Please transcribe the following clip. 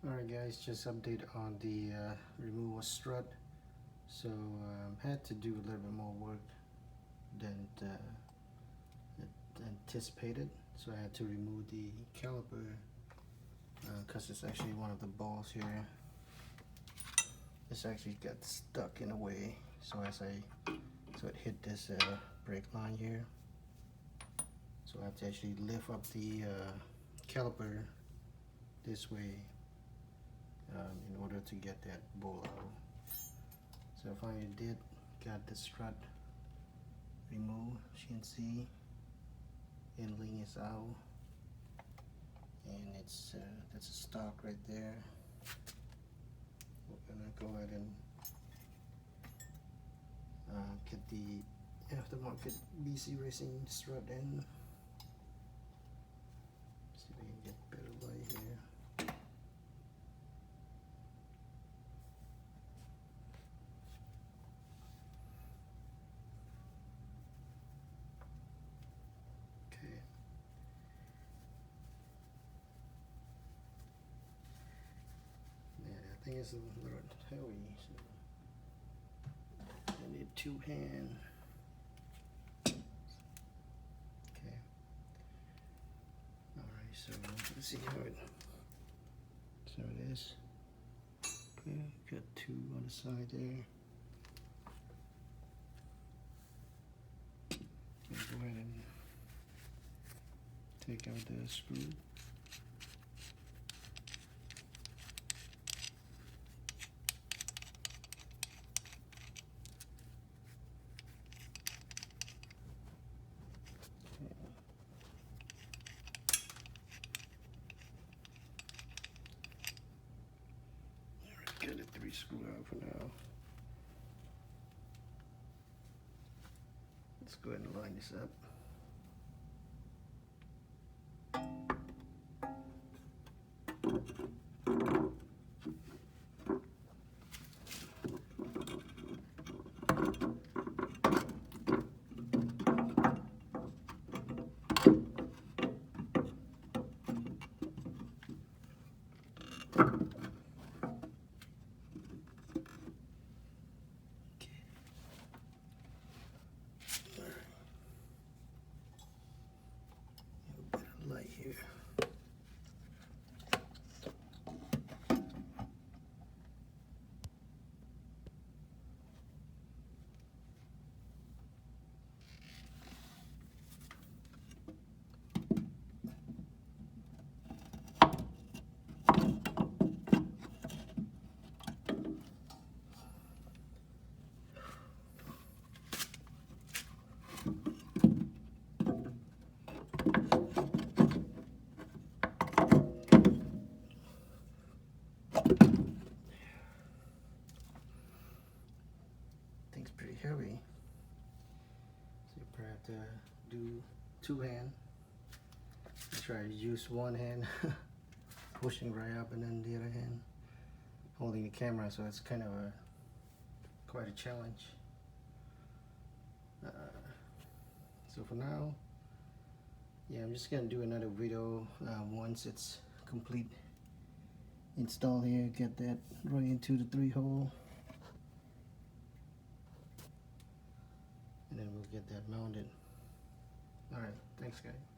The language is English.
Alright guys, just update on the removal strut. So had to do a little bit more work than anticipated. So I had to remove the caliper because it's actually one of the balls here. This actually got stuck in a way. So it hit this brake line here. So I have to actually lift up the caliper this way in order to get that bowl out. So I finally got the strut removed. As you can see, ending is out, and it's that's a stock right there. We're gonna go ahead and get the aftermarket BC Racing strut in. See if we can get better light here. I think it's a little heavy, so I need two hands. Okay. Alright, so let's see how it is. Okay, got two on the side there. Okay, go ahead and take out the screw. Get the three screw out for now. Let's go ahead and line this up. Light here. Thing's pretty heavy, so you probably have to do two hand. Try to use one hand pushing right up, and then the other hand holding the camera, so it's kind of quite a challenge. So for now, yeah, I'm just gonna do another video once it's complete install here. Get that right into the 3-hole, and then we'll get that mounted. Alright, thanks guys.